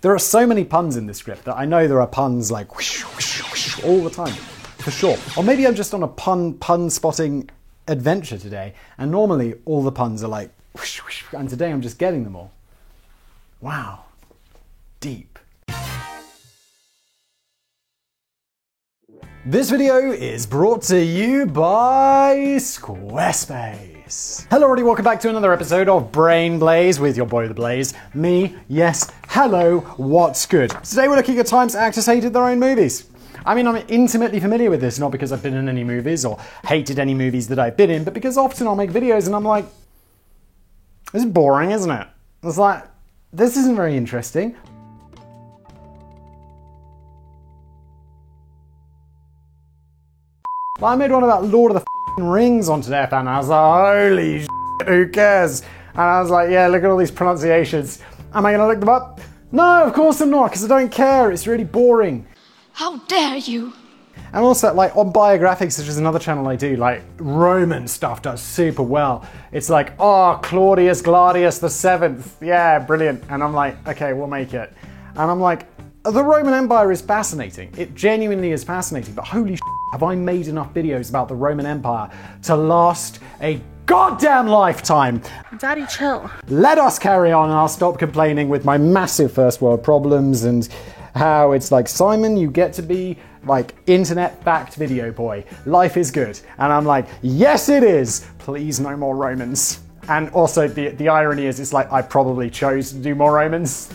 There are so many puns in this script that I know there are puns like whoosh, whoosh, whoosh, all the time, for sure. Or maybe I'm just on a pun spotting adventure today, and normally all the puns are like whoosh, whoosh, and today I'm just getting them all. Wow. Deep. This video is brought to you by Squarespace. Hello everybody, welcome back to another episode of Brain Blaze with your boy The Blaze. Me, yes, hello, what's good? Today we're looking at times actors hated their own movies. I mean, I'm intimately familiar with this, not because I've been in any movies or hated any movies that I've been in, but because often I'll make videos and I'm like, this is boring, isn't it? It's like, this isn't very interesting. I made one about Lord of the Rings on Today and I was like, holy shit, who cares? And I was like, yeah, look at all these pronunciations. Am I gonna look them up? No, of course I'm not, because I don't care. It's really boring. How dare you? And also, like, on Biographics, which is another channel I do, like, Roman stuff does super well. It's like, oh, Claudius Gladius the 7th. Yeah, brilliant. And I'm like, okay, we'll make it. And I'm like, the Roman Empire is fascinating. It genuinely is fascinating, but holy shit, have I made enough videos about the Roman Empire to last a goddamn lifetime? Daddy, chill. Let us carry on and I'll stop complaining with my massive first world problems and how it's like, Simon, you get to be like internet fact video boy. Life is good. And I'm like, yes it is. Please no more Romans. And also the irony is it's like I probably chose to do more Romans.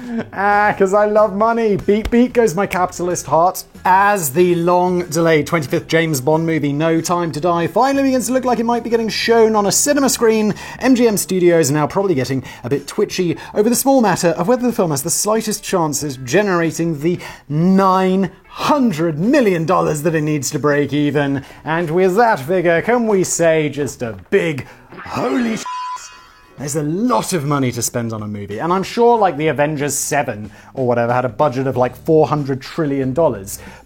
Because I love money. Beat beat goes my capitalist heart. As the long-delayed 25th James Bond movie No Time to Die finally begins to look like it might be getting shown on a cinema screen, MGM Studios are now probably getting a bit twitchy over the small matter of whether the film has the slightest chance of generating the $900 million that it needs to break even. And with that figure, can we say just a big holy shit? There's a lot of money to spend on a movie, and I'm sure like the Avengers 7 or whatever had a budget of like $400 trillion,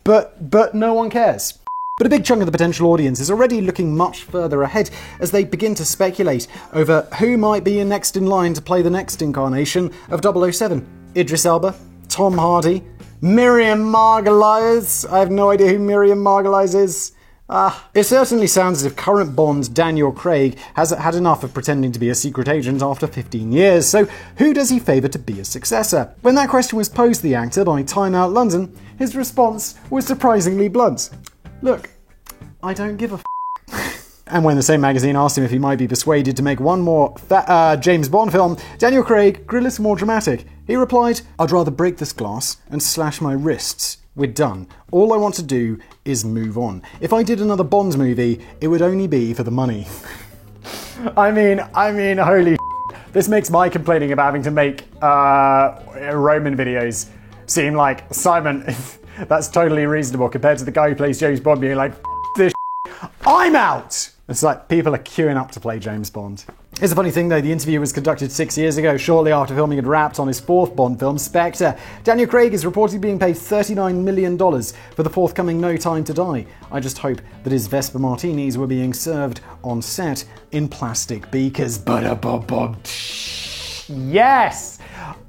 but no one cares. But a big chunk of the potential audience is already looking much further ahead as they begin to speculate over who might be next in line to play the next incarnation of 007. Idris Elba, Tom Hardy, Miriam Margolyes. I have no idea who Miriam Margolyes is. It certainly sounds as if current Bond Daniel Craig has had enough of pretending to be a secret agent after 15 years, so who does he favour to be a successor? When that question was posed to the actor by Time Out London, his response was surprisingly blunt. Look, I don't give a f***. And when the same magazine asked him if he might be persuaded to make one more James Bond film, Daniel Craig grew a little more dramatic. He replied, I'd rather break this glass and slash my wrists. We're done. All I want to do is move on. If I did another Bond movie, it would only be for the money. I mean, holy shit. This makes my complaining about having to make Roman videos seem like, Simon, that's totally reasonable compared to the guy who plays James Bond being like, this shit, I'm out! It's like people are queuing up to play James Bond. Here's a funny thing though, the interview was conducted 6 years ago, shortly after filming had wrapped on his fourth Bond film, Spectre. Daniel Craig is reportedly being paid $39 million for the forthcoming No Time to Die. I just hope that his Vespa Martinis were being served on set in plastic beakers. Yes!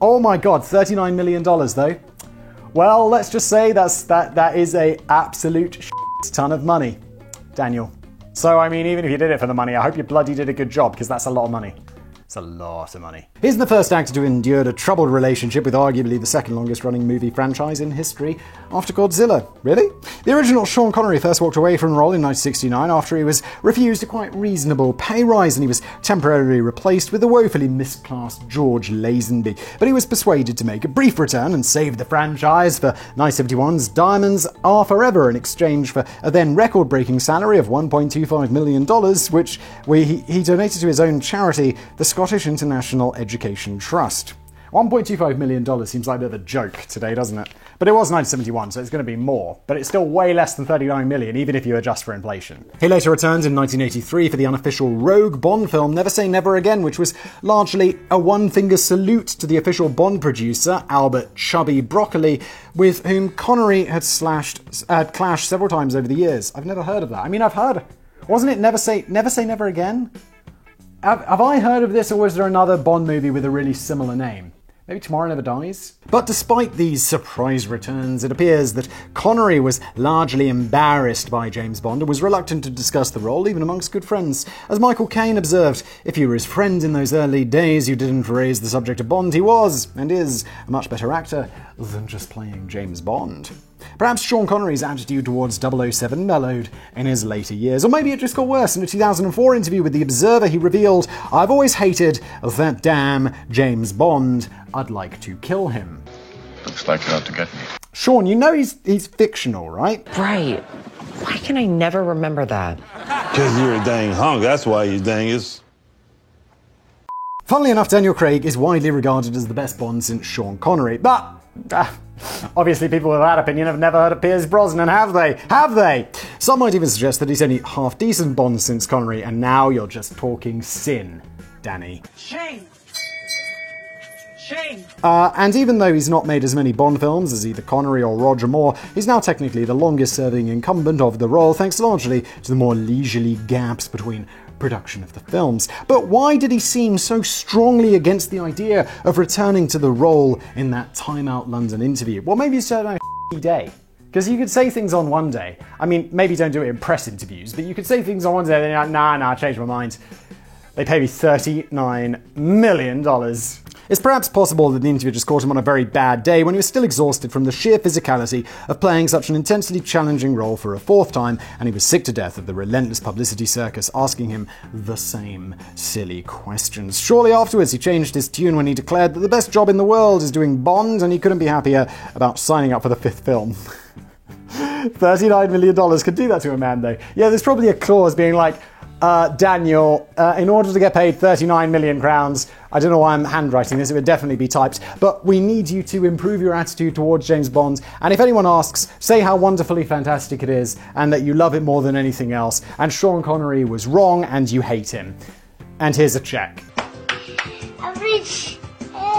Oh my god, $39 million though. Well, let's just say that is a absolute ton of money, Daniel. So, I mean, even if you did it for the money, I hope you bloody did a good job, because that's a lot of money. It's a lot of money. He's the first actor to endure a troubled relationship with arguably the second longest running movie franchise in history after Godzilla. Really? The original Sean Connery first walked away from the role in 1969 after he was refused a quite reasonable pay rise and he was temporarily replaced with the woefully misclassed George Lazenby. But he was persuaded to make a brief return and save the franchise for 1971's Diamonds Are Forever in exchange for a then record-breaking salary of $1.25 million, which he donated to his own charity, the Scottish International Education Trust. $1.25 million seems like a bit of a joke today, doesn't it? But it was 1971, so it's going to be more. But it's still way less than $39 million, even if you adjust for inflation. He later returned in 1983 for the unofficial Rogue Bond film Never Say Never Again, which was largely a one-finger salute to the official Bond producer, Albert Chubby Broccoli, with whom Connery had clashed several times over the years. I've never heard of that. I mean, I've heard... Wasn't it Never Say Never Again? Have I heard of this, or was there another Bond movie with a really similar name? Maybe Tomorrow Never Dies? But despite these surprise returns, it appears that Connery was largely embarrassed by James Bond and was reluctant to discuss the role, even amongst good friends. As Michael Caine observed, if you were his friend in those early days, you didn't raise the subject of Bond. He was, and is, a much better actor than just playing James Bond. Perhaps Sean Connery's attitude towards 007 mellowed in his later years, or maybe it just got worse. In a 2004 interview with The Observer, he revealed, "I've always hated that damn James Bond. I'd like to kill him." Looks like you're out to get me. Sean, you know he's fictional, right? Right. Why can I never remember that? Because you're a dang hunk, that's why you dingus. Funnily enough, Daniel Craig is widely regarded as the best Bond since Sean Connery, but obviously people with that opinion have never heard of Pierce Brosnan, have they? Have they? Some might even suggest that he's only half-decent Bond since Connery, and now you're just talking sin, Danny. Shame! Shame! And even though he's not made as many Bond films as either Connery or Roger Moore, he's now technically the longest-serving incumbent of the role, thanks largely to the more leisurely gaps between production of the films. But why did he seem so strongly against the idea of returning to the role in that Time Out London interview? Well, maybe it's just a day. Because you could say things on one day. I mean, maybe don't do it in press interviews, but you could say things on one day and then you're like, nah, I changed my mind. They pay me $39 million. It's perhaps possible that the interview just caught him on a very bad day when he was still exhausted from the sheer physicality of playing such an intensely challenging role for a fourth time, and he was sick to death of the relentless publicity circus asking him the same silly questions. Shortly afterwards, he changed his tune when he declared that the best job in the world is doing Bond, and he couldn't be happier about signing up for the fifth film. $39 million could do that to a man, though. Yeah, there's probably a clause being like, Daniel, in order to get paid 39 million crowns, I don't know why I'm handwriting this, it would definitely be typed, but we need you to improve your attitude towards James Bond, and if anyone asks, say how wonderfully fantastic it is, and that you love it more than anything else, and Sean Connery was wrong, and you hate him. And here's a check.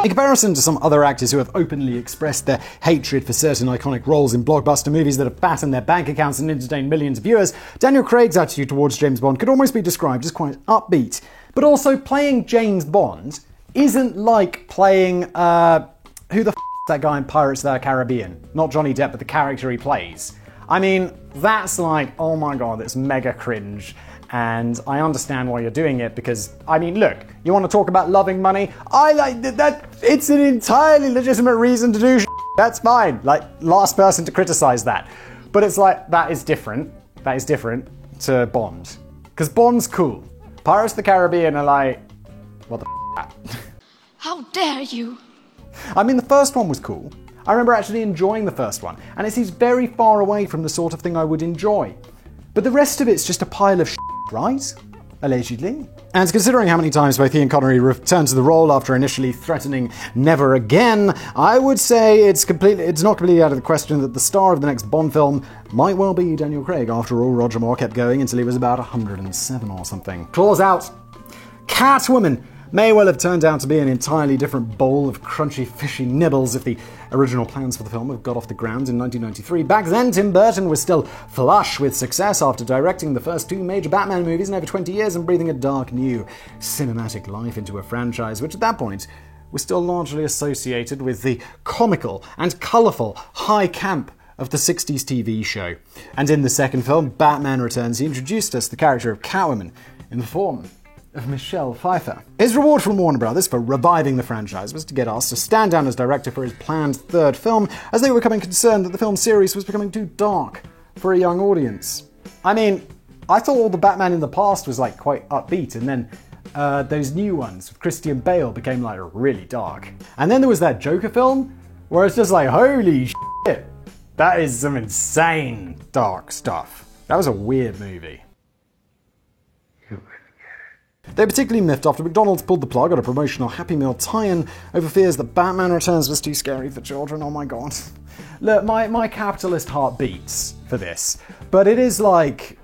In comparison to some other actors who have openly expressed their hatred for certain iconic roles in blockbuster movies that have fattened their bank accounts and entertained millions of viewers, Daniel Craig's attitude towards James Bond could almost be described as quite upbeat. But also, playing James Bond isn't like playing, who the f*** is that guy in Pirates of the Caribbean? Not Johnny Depp, but the character he plays. I mean, that's like, oh my god, it's mega cringe. And I understand why you're doing it because, I mean, look, you want to talk about loving money? I like that. It's an entirely legitimate reason to do shit. That's fine. Like, last person to criticize that. But it's like, that is different. That is different to Bond. Because Bond's cool. Pirates of the Caribbean are like, what the f***? How dare you? I mean, the first one was cool. I remember actually enjoying the first one. And it seems very far away from the sort of thing I would enjoy. But the rest of it's just a pile of shit. Right? Allegedly. And considering how many times both he and Connery returned to the role after initially threatening never again, I would say it's not completely out of the question that the star of the next Bond film might well be Daniel Craig. After all, Roger Moore kept going until he was about 107 or something. Claws out. Catwoman may well have turned out to be an entirely different bowl of crunchy, fishy nibbles if the original plans for the film had got off the ground in 1993. Back then, Tim Burton was still flush with success after directing the first two major Batman movies in over 20 years and breathing a dark, new, cinematic life into a franchise, which at that point was still largely associated with the comical and colourful high camp of the 60s TV show. And in the second film, Batman Returns, he introduced us the character of Catwoman in the form of Michelle Pfeiffer. His reward from Warner Brothers for reviving the franchise was to get asked to stand down as director for his planned third film, as they were becoming concerned that the film series was becoming too dark for a young audience. I mean, I thought all the Batman in the past was like quite upbeat, and then those new ones with Christian Bale became like really dark. And then there was that Joker film where it's just like, holy shit, that is some insane dark stuff. That was a weird movie. They were particularly miffed after McDonald's pulled the plug on a promotional Happy Meal tie-in over fears that Batman Returns was too scary for children. Oh my god. Look, my capitalist heart beats for this, but it is like,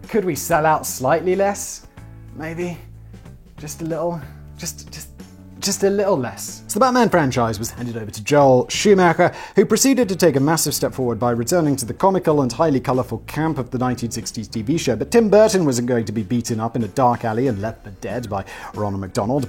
could we sell out slightly less? Maybe? Just a little? Just just a little less. So the Batman franchise was handed over to Joel Schumacher, who proceeded to take a massive step forward by returning to the comical and highly colourful camp of the 1960s TV show. But Tim Burton wasn't going to be beaten up in a dark alley and left for dead by Ronald McDonald.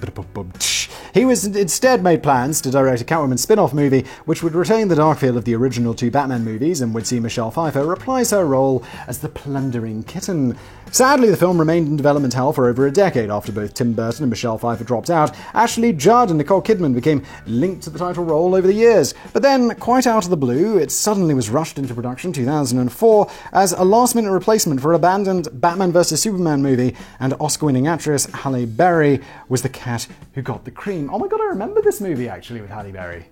He was instead made plans to direct a Catwoman spin-off movie, which would retain the dark feel of the original two Batman movies and would see Michelle Pfeiffer reprise her role as the plundering kitten. Sadly, the film remained in development hell for over a decade after both Tim Burton and Michelle Pfeiffer dropped out. Ashley Judd and Nicole Kidman became linked to the title role over the years. But then, quite out of the blue, it suddenly was rushed into production in 2004 as a last-minute replacement for an abandoned Batman vs. Superman movie, and Oscar-winning actress Halle Berry was the cat who got the cream. Oh my god, I remember this movie actually with Halle Berry.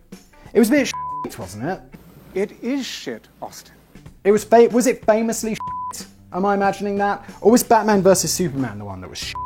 It was a bit shit, wasn't it? It is shit, Austin. It was was it famously shit? Am I imagining that? Or was Batman vs. Superman the one that was shit?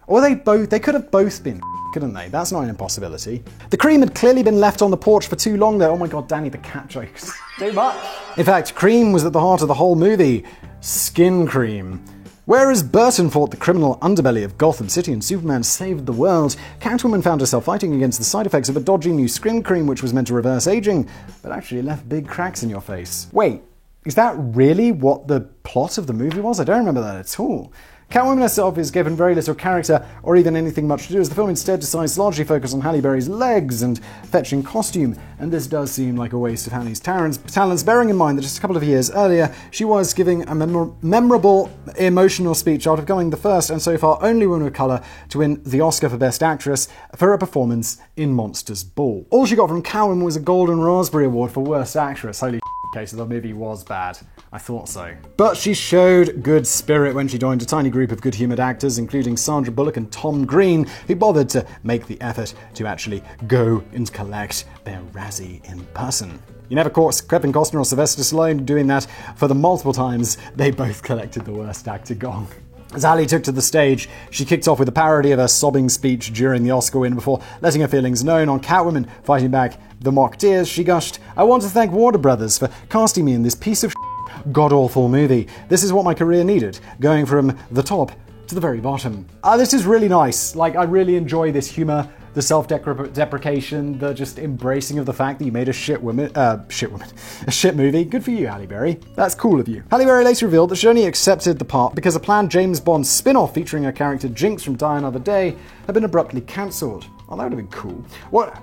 Or they could have both been, couldn't they? That's not an impossibility. The cream had clearly been left on the porch for too long though. Oh my god, Danny, the cat jokes. Too much. In fact, cream was at the heart of the whole movie. Skin cream. Whereas Burton fought the criminal underbelly of Gotham City and Superman saved the world, Catwoman found herself fighting against the side effects of a dodgy new skin cream which was meant to reverse aging, but actually left big cracks in your face. Wait, is that really what the plot of the movie was? I don't remember that at all. Catwoman herself is given very little character or even anything much to do, as the film instead decides to largely focus on Halle Berry's legs and fetching costume, and this does seem like a waste of Halle's talents, bearing in mind that just a couple of years earlier she was giving a memorable, emotional speech after becoming the first and so far only woman of colour to win the Oscar for Best Actress for her performance in Monsters Ball. All she got from Catwoman was a Golden Raspberry Award for Worst Actress. Holy okay, so the movie was bad. I thought so. But she showed good spirit when she joined a tiny group of good-humoured actors, including Sandra Bullock and Tom Green, who bothered to make the effort to actually go and collect their Razzie in person. You never caught Kevin Costner or Sylvester Stallone doing that for the multiple times they both collected the Worst Actor gong. As Halle took to the stage, she kicked off with a parody of her sobbing speech during the Oscar win before letting her feelings known. On Catwoman fighting back the mock tears, she gushed, "I want to thank Warner Brothers for casting me in this piece of god-awful movie. This is what my career needed, going from the top to the very bottom." This is really nice. Like, I really enjoy this humor, the self-deprecation, the just embracing of the fact that you made a shit movie. Good for you, Halle Berry. That's cool of you. Halle Berry later revealed that she only accepted the part because a planned James Bond spin-off featuring her character Jinx from Die Another Day had been abruptly cancelled. Oh, that would have been cool.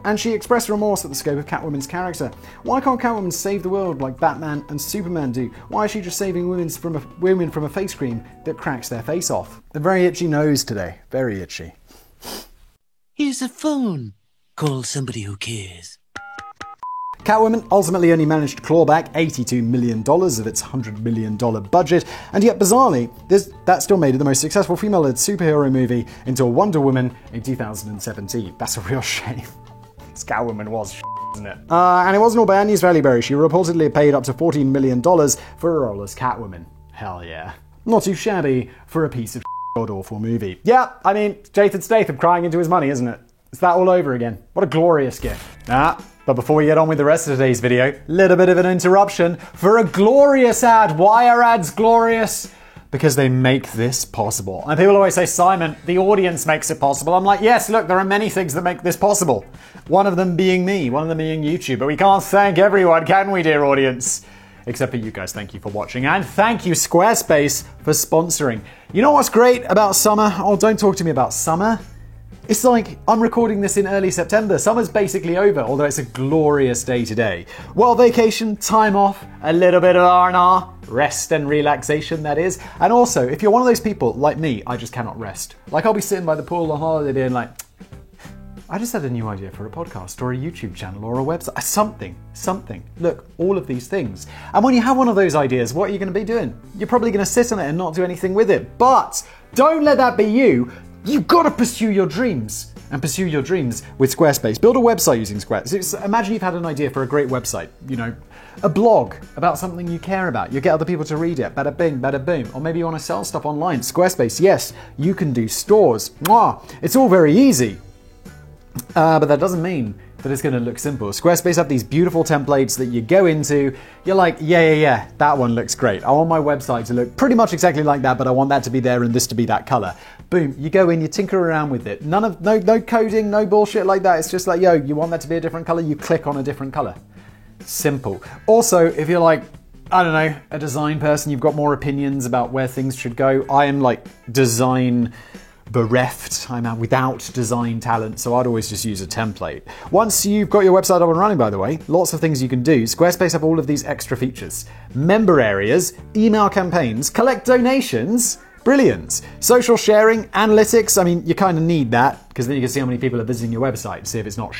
And she expressed remorse at the scope of Catwoman's character. Why can't Catwoman save the world like Batman and Superman do? Why is she just saving women from a face cream that cracks their face off? A very itchy nose today. Very itchy. Here's a phone. Call somebody who cares. Catwoman ultimately only managed to claw back $82 million of its $100 million budget, and yet bizarrely, that still made it the most successful female-led superhero movie until Wonder Woman in 2017. That's a real shame. This Catwoman was isn't it? And it wasn't all bad news for Halle Berry. She reportedly paid up to $14 million for a role as Catwoman. Hell yeah. Not too shabby for a piece of god-awful movie. Yeah, I mean, Jason Statham crying into his money, isn't it? It's that all over again. What a glorious gift. But before we get on with the rest of today's video, little bit of an interruption for a glorious ad. Why are ads glorious? Because they make this possible. And people always say, Simon, the audience makes it possible. I'm like, yes, look, there are many things that make this possible. One of them being me, one of them being YouTube. But we can't thank everyone, can we, dear audience? Except for you guys. Thank you for watching. And thank you, Squarespace, for sponsoring. You know what's great about summer? Oh, don't talk to me about summer. It's like I'm recording this in early September. Summer's basically over, although it's a glorious day today. Well, vacation, time off, a little bit of R&R, rest and relaxation, that is. And also, if you're one of those people like me, I just cannot rest. Like, I'll be sitting by the pool on holiday being like, I just had a new idea for a podcast or a YouTube channel or a website. Something. Look, all of these things. And when you have one of those ideas, what are you going to be doing? You're probably going to sit on it and not do anything with it. But don't let that be you. You've got to pursue your dreams. And pursue your dreams with Squarespace. Build a website using Squarespace. Imagine you've had an idea for a great website. You know, a blog about something you care about. You get other people to read it. Bada bing, bada boom. Or maybe you want to sell stuff online. Squarespace, yes, you can do stores. Mwah. It's all very easy. But that doesn't mean that it's going to look simple. Squarespace have these beautiful templates that you go into, you're like, yeah, that one looks great. I want my website to look pretty much exactly like that, but I want that to be there and this to be that color. Boom, you go in, you tinker around with it. No coding, no bullshit like that. It's just like, yo, you want that to be a different color, you click on a different color. Simple. Also, if you're like, I don't know, a design person, you've got more opinions about where things should go. I am like design bereft. I'm without design talent, so I'd always just use a template. Once you've got your website up and running, by the way, lots of things you can do. Squarespace have all of these extra features. Member areas, email campaigns, collect donations. Brilliant. Social sharing, analytics, I mean, you kind of need that, because then you can see how many people are visiting your website, see if it's not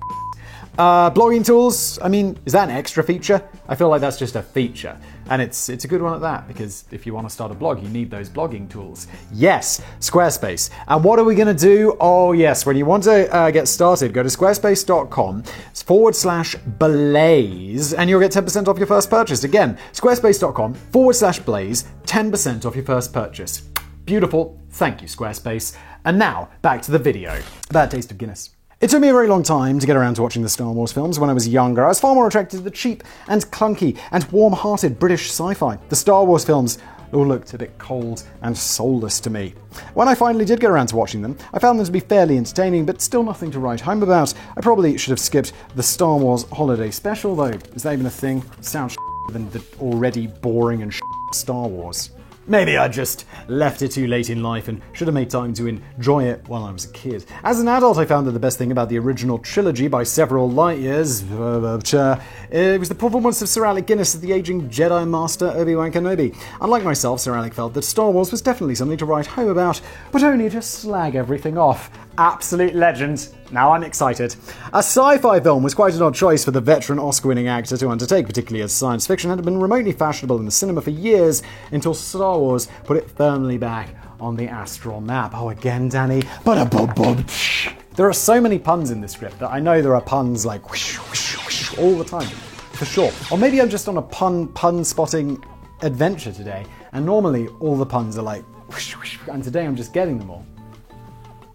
blogging tools, I mean, is that an extra feature? I feel like that's just a feature. And it's a good one at that, because if you want to start a blog, you need those blogging tools. Yes, Squarespace. And what are we going to do? Oh yes, when you want to get started, go to squarespace.com/blaze and you'll get 10% off your first purchase. Again, squarespace.com/blaze, 10% off your first purchase. Beautiful. Thank you, Squarespace. And now, back to the video. A bad taste of Guinness. It took me a very long time to get around to watching the Star Wars films. When I was younger, I was far more attracted to the cheap and clunky and warm-hearted British sci-fi. The Star Wars films all looked a bit cold and soulless to me. When I finally did get around to watching them, I found them to be fairly entertaining, but still nothing to write home about. I probably should have skipped the Star Wars Holiday Special, though. Is that even a thing? It sounds than the already boring and Star Wars. Maybe I just left it too late in life and should have made time to enjoy it while I was a kid. As an adult, I found that the best thing about the original trilogy by several light years it was the performance of Sir Alec Guinness as the aging Jedi Master Obi-Wan Kenobi. Unlike myself, Sir Alec felt that Star Wars was definitely something to write home about, but only to slag everything off. Absolute legend. Now I'm excited. A sci-fi film was quite an odd choice for the veteran Oscar-winning actor to undertake, particularly as science fiction had been remotely fashionable in the cinema for years until Star Wars put it firmly back on the astral map. Oh, again, Danny. There are so many puns in this script that I know there are puns like whoosh, whoosh, whoosh, all the time, for sure. Or maybe I'm just on a pun spotting adventure today, and normally all the puns are like whoosh, whoosh, and today I'm just getting them all.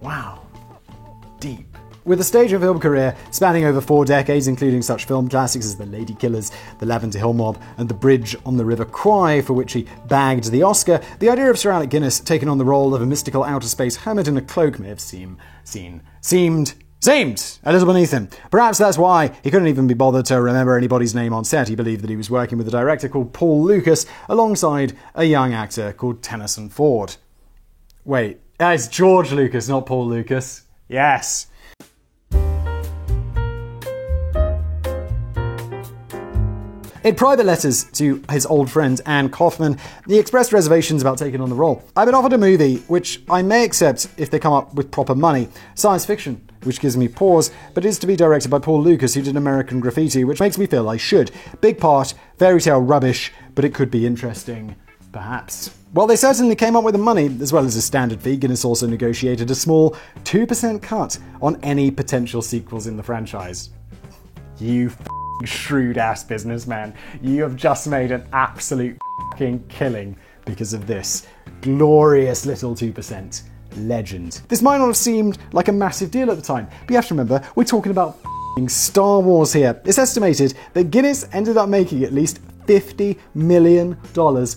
Wow. Deep. With a stage and film career spanning over 4 decades, including such film classics as The Lady Killers, The Lavender Hill Mob, and The Bridge on the River Kwai, for which he bagged the Oscar, the idea of Sir Alec Guinness taking on the role of a mystical outer space hermit in a cloak may have seemed a little beneath him. Perhaps that's why he couldn't even be bothered to remember anybody's name on set. He believed that he was working with a director called Paul Lucas alongside a young actor called Tennyson Ford. Wait, it's George Lucas, not Paul Lucas. Yes. In private letters to his old friend Anne Kaufman, he expressed reservations about taking on the role. I've been offered a movie, which I may accept if they come up with proper money. Science fiction, which gives me pause, but is to be directed by Paul Lucas, who did American Graffiti, which makes me feel I should. Big part, fairy tale rubbish, but it could be interesting. Perhaps. Well, they certainly came up with the money, as well as a standard fee. Guinness also negotiated a small 2% cut on any potential sequels in the franchise. You shrewd-ass businessman. You have just made an absolute killing because of this. Glorious little 2%. Legend. This might not have seemed like a massive deal at the time, but you have to remember, we're talking about Star Wars here. It's estimated that Guinness ended up making at least $50 million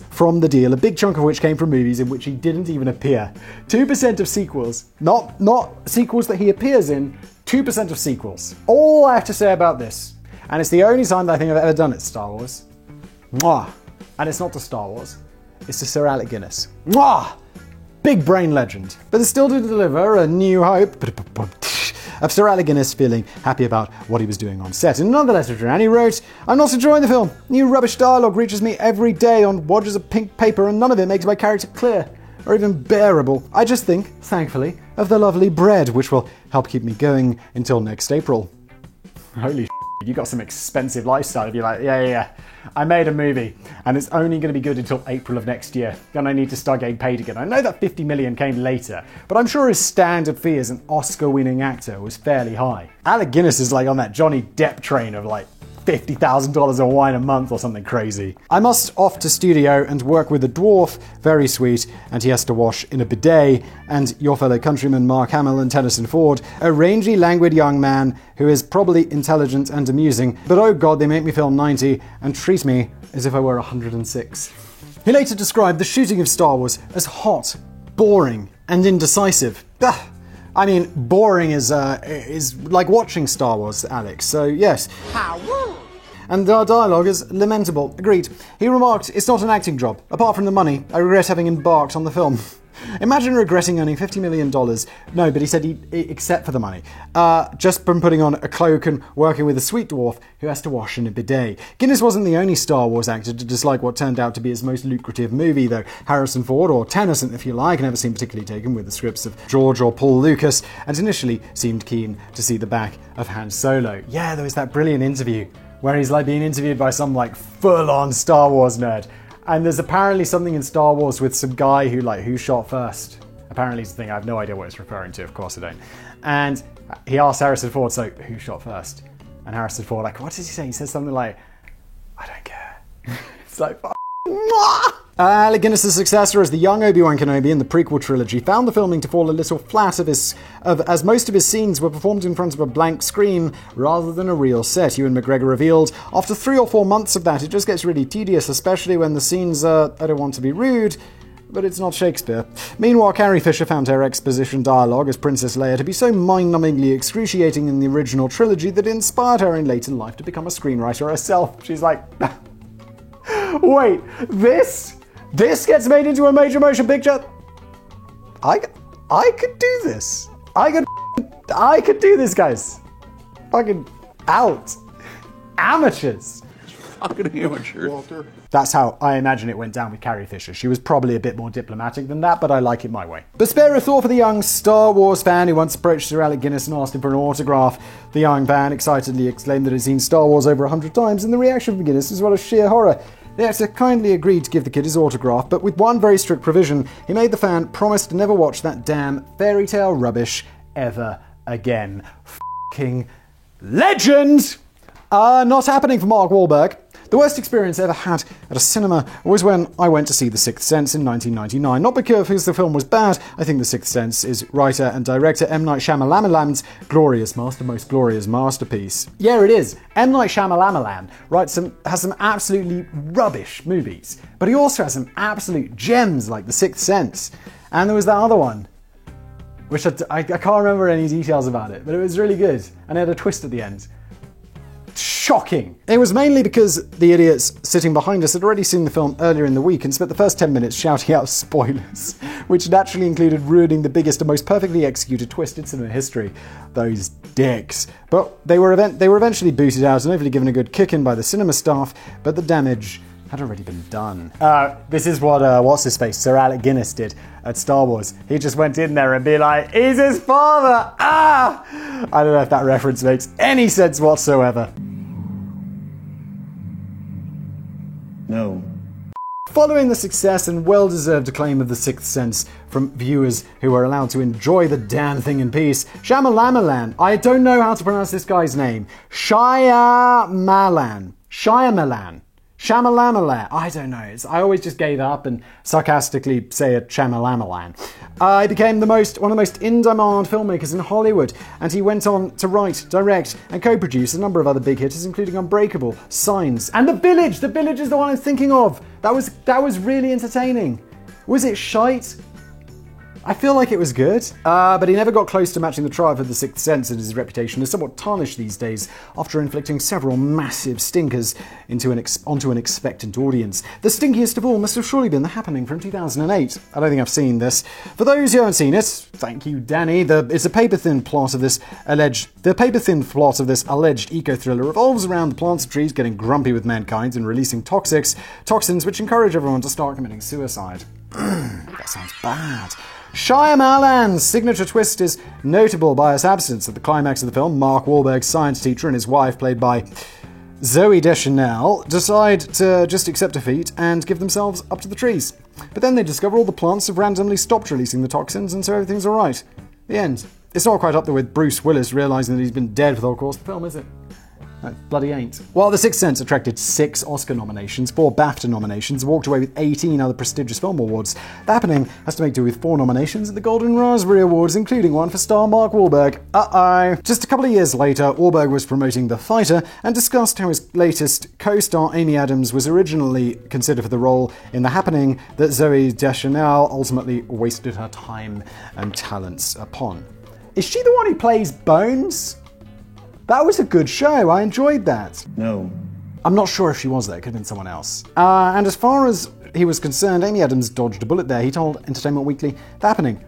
from the deal, a big chunk of which came from movies in which he didn't even appear. 2% of sequels, not sequels that he appears in, 2% of sequels. All I have to say about this, and it's the only time that I think I've ever done it, Star Wars. Mwah! And it's not to Star Wars, it's to Sir Alec Guinness. Mwah! Big brain legend. But it's still to deliver a new hope of Sir Alec Guinness feeling happy about what he was doing on set. In another letter to Anne, he wrote, I'm not enjoying the film. New rubbish dialogue reaches me every day on wadges of pink paper, and none of it makes my character clear or even bearable. I just think, thankfully, of the lovely bread, which will help keep me going until next April. Holy you got some expensive lifestyle if you're like, yeah. I made a movie and it's only going to be good until April of next year. Then I need to start getting paid again. I know that 50 million came later, but I'm sure his standard fee as an Oscar-winning actor was fairly high. Alec Guinness is like on that Johnny Depp train of like $50,000 of wine a month or something crazy. I must off to studio and work with a dwarf, very sweet, and he has to wash in a bidet, and your fellow countrymen Mark Hamill and Tennyson Ford, a rangy, languid young man who is probably intelligent and amusing, but oh god, they make me feel 90 and treat me as if I were 106. He later described the shooting of Star Wars as hot, boring, and indecisive. Ugh. I mean, boring is like watching Star Wars, Alex, so yes. And our dialogue is lamentable. Agreed. He remarked, "It's not an acting job. Apart from the money, I regret having embarked on the film." Imagine regretting earning $50 million. No, but he said except for the money. Just from putting on a cloak and working with a sweet dwarf who has to wash in a bidet. Guinness wasn't the only Star Wars actor to dislike what turned out to be his most lucrative movie, though. Harrison Ford, or Tennyson if you like, never seemed particularly taken with the scripts of George or Paul Lucas, and initially seemed keen to see the back of Han Solo. Yeah, there was that brilliant interview where he's like being interviewed by some like full-on Star Wars nerd. And there's apparently something in Star Wars with some guy who shot first. Apparently it's a thing, I have no idea what it's referring to, of course I don't. And he asked Harrison Ford, so who shot first? And Harrison Ford, like, what does he say? He says something like, I don't care. It's like, Alec Guinness's successor as the young Obi-Wan Kenobi in the prequel trilogy found the filming to fall a little flat as most of his scenes were performed in front of a blank screen rather than a real set. Ewan McGregor revealed, after 3 or 4 months of that, it just gets really tedious, especially when the scenes are, I don't want to be rude, but it's not Shakespeare. Meanwhile, Carrie Fisher found her exposition dialogue as Princess Leia to be so mind-numbingly excruciating in the original trilogy that it inspired her in later life to become a screenwriter herself. She's like, wait, this gets made into a major motion picture? I could do this. I could do this, guys. Fucking out. Amateurs. Fucking amateur. Walter. That's how I imagine it went down with Carrie Fisher. She was probably a bit more diplomatic than that, but I like it my way. But spare a thought for the young Star Wars fan who once approached Sir Alec Guinness and asked him for an autograph. The young fan excitedly exclaimed that he'd seen Star Wars over 100 times, and the reaction from Guinness was one of sheer horror. The actor kindly agreed to give the kid his autograph, but with one very strict provision. He made the fan promise to never watch that damn fairy tale rubbish ever again. F***ing legend! Not happening for Mark Wahlberg. The worst experience I ever had at a cinema was when I went to see The Sixth Sense in 1999. Not because the film was bad. I think The Sixth Sense is writer and director M. Night Shyamalan's most glorious masterpiece. Yeah, it is. M. Night Shyamalan has some absolutely rubbish movies, but he also has some absolute gems like The Sixth Sense. And there was that other one, which I can't remember any details about it, but it was really good, and it had a twist at the end. Shocking. It was mainly because the idiots sitting behind us had already seen the film earlier in the week and spent the first 10 minutes shouting out spoilers, which naturally included ruining the biggest and most perfectly executed twist in cinema history. Those dicks. But they were eventually booted out and hopefully given a good kick-in by the cinema staff, but the damage had already been done. This is what, what's-his-face, Sir Alec Guinness did at Star Wars. He just went in there and be like, he's his father! Ah! I don't know if that reference makes any sense whatsoever. No. Following the success and well-deserved acclaim of The Sixth Sense from viewers who were allowed to enjoy the damn thing in peace, Shyamalan, I don't know how to pronounce this guy's name, Shyamalan, I don't know. I always just gave up and sarcastically say it Shyamalan. He became one of the most in-demand filmmakers in Hollywood, and he went on to write, direct, and co-produce a number of other big hitters, including Unbreakable, Signs, and The Village. The Village is the one I'm thinking of. That was really entertaining. Was it shite? I feel like it was good, but he never got close to matching the triumph of The Sixth Sense, and his reputation is somewhat tarnished these days after inflicting several massive stinkers onto an expectant audience. The stinkiest of all must have surely been The Happening from 2008. I don't think I've seen this. For those who haven't seen it, thank you, Danny. It's a paper-thin plot of this alleged eco-thriller revolves around the plants and trees getting grumpy with mankind and releasing toxins which encourage everyone to start committing suicide. That sounds bad. Shyamalan's signature twist is notable by its absence. At the climax of the film, Mark Wahlberg's science teacher and his wife, played by Zooey Deschanel, decide to just accept defeat and give themselves up to the trees. But then they discover all the plants have randomly stopped releasing the toxins, and so everything's alright. The end. It's not quite up there with Bruce Willis realising that he's been dead for the whole course of the film, is it? Bloody ain't. While The Sixth Sense attracted 6 Oscar nominations, 4 BAFTA nominations, walked away with 18 other prestigious film awards, The Happening has to make do with 4 nominations at the Golden Raspberry Awards, including one for star Mark Wahlberg. Uh-oh. Just a couple of years later, Wahlberg was promoting The Fighter and discussed how his latest co-star Amy Adams was originally considered for the role in The Happening that Zooey Deschanel ultimately wasted her time and talents upon. Is she the one who plays Bones? That was a good show. I enjoyed that. No. I'm not sure if she was there. It could have been someone else. And as far as he was concerned, Amy Adams dodged a bullet there. He told Entertainment Weekly, "The Happening.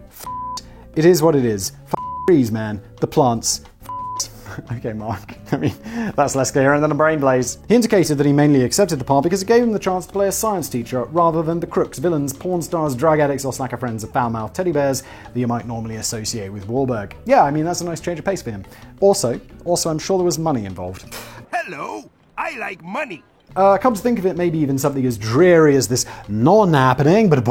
It is what it is. Trees, man. The plants. Okay, Mark. I mean, that's less coherent than a brain blaze." He indicated that he mainly accepted the part because it gave him the chance to play a science teacher rather than the crooks, villains, porn stars, drug addicts, or slacker friends of foul-mouthed teddy bears that you might normally associate with Wahlberg. Yeah, I mean, that's a nice change of pace for him. Also, I'm sure there was money involved. Hello, I like money. Come to think of it, maybe even something as dreary as this non-happening, but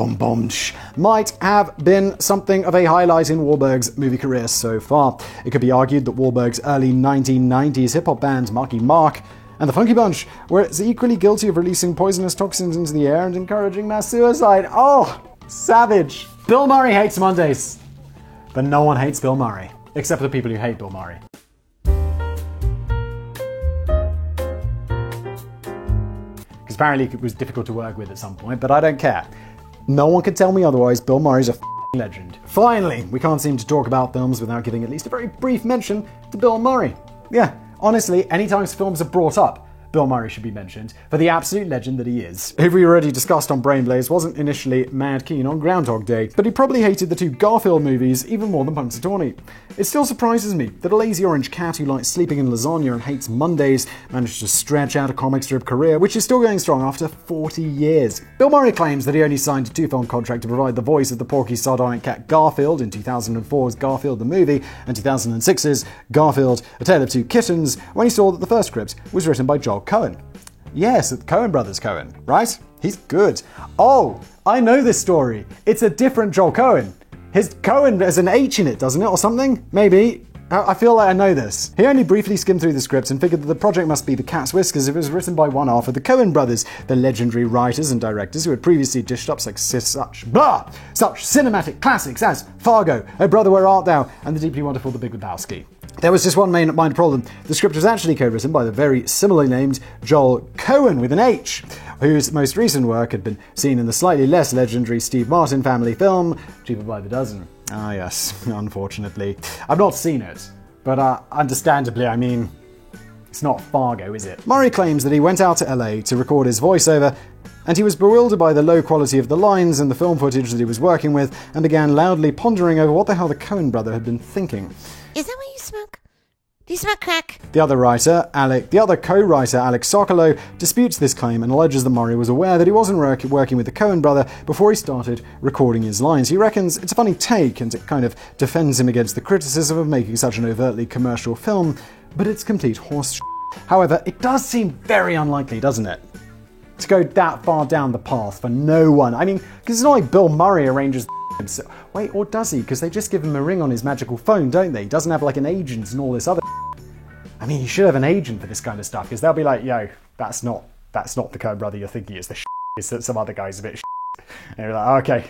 might have been something of a highlight in Wahlberg's movie career so far. It could be argued that Wahlberg's early 1990s hip-hop band Marky Mark and the Funky Bunch were equally guilty of releasing poisonous toxins into the air and encouraging mass suicide. Oh, savage. Bill Murray hates Mondays. But no one hates Bill Murray, except for the people who hate Bill Murray. Apparently it was difficult to work with at some point, but I don't care. No one can tell me otherwise. Bill Murray's a legend. Finally, we can't seem to talk about films without giving at least a very brief mention to Bill Murray. Yeah, honestly, anytime films are brought up, Bill Murray should be mentioned for the absolute legend that he is. Who we already discussed on Brainblaze wasn't initially mad keen on Groundhog Day, but he probably hated the 2 Garfield movies even more than Punxsutawney. It still surprises me that a lazy orange cat who likes sleeping in lasagna and hates Mondays managed to stretch out a comic strip career, which is still going strong after 40 years. Bill Murray claims that he only signed a 2-film contract to provide the voice of the porky, sardonic cat Garfield in 2004's Garfield the Movie and 2006's Garfield, A Tale of Two Kittens, when he saw that the first script was written by Joel Cohen. Yes, the Coen brothers Cohen, right? He's good. Oh, I know this story. It's a different Joel Cohen. His Cohen has an H in it, doesn't it, or something? Maybe. I feel like I know this. He only briefly skimmed through the script and figured that the project must be The Cat's Whiskers if it was written by one half of the Coen brothers, the legendary writers and directors who had previously dished up such cinematic classics as Fargo, Oh Brother Where Art Thou, and the deeply wonderful The Big Lebowski. There was just one minor problem. The script was actually co-written by the very similarly named Joel Cohen with an H, whose most recent work had been seen in the slightly less legendary Steve Martin family film, Cheaper by the Dozen. Ah yes, unfortunately. I've not seen it, but understandably, I mean, it's not Fargo, is it? Murray claims that he went out to LA to record his voiceover, and he was bewildered by the low quality of the lines and the film footage that he was working with, and began loudly pondering over what the hell the Coen brother had been thinking. Is that what you smoke? Do you smoke crack? The other co-writer, Alex Sokolow, disputes this claim and alleges that Murray was aware that he wasn't working with the Coen brother before he started recording his lines. He reckons it's a funny take and it kind of defends him against the criticism of making such an overtly commercial film, but it's complete horse shit. However, it does seem very unlikely, doesn't it? To go that far down the path for no one. I mean, because it's not like Bill Murray arranges himself. Wait, or does he? Because they just give him a ring on his magical phone, don't they? He doesn't have like an agent and all this other. I mean, he should have an agent for this kind of stuff, because they'll be like, yo, that's not the Coen brother you're thinking it's the shit. It's that some other guy's a bit shit. And you're like, okay.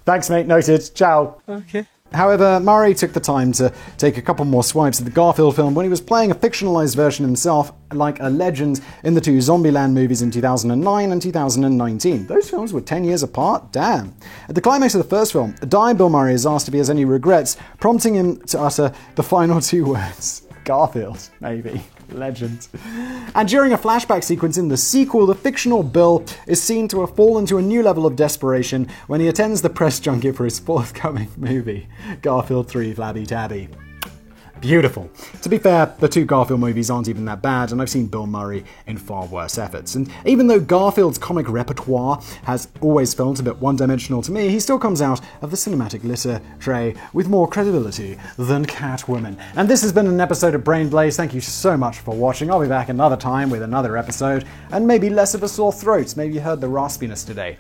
Thanks, mate. Noted. Ciao. Okay. However, Murray took the time to take a couple more swipes at the Garfield film when he was playing a fictionalized version himself, like a legend, in the 2 Zombieland movies in 2009 and 2019. Those films were 10 years apart? Damn. At the climax of the first film, a dying Bill Murray is asked if he has any regrets, prompting him to utter the final 2 words. Garfield, maybe. Legend. And during a flashback sequence in the sequel, the fictional Bill is seen to have fallen to a new level of desperation when he attends the press junket for his forthcoming movie, Garfield 3 Flabby Tabby. Beautiful. To be fair, the 2 Garfield movies aren't even that bad, and I've seen Bill Murray in far worse efforts. And even though Garfield's comic repertoire has always felt a bit one-dimensional to me, he still comes out of the cinematic litter tray with more credibility than Catwoman. And this has been an episode of Brain Blaze. Thank you so much for watching. I'll be back another time with another episode, and maybe less of a sore throat. Maybe you heard the raspiness today.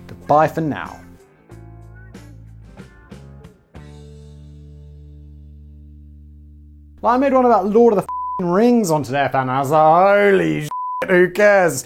Goodbye for now. Like, I made one about Lord of the Rings on Today FM, and I was like, holy shit, who cares?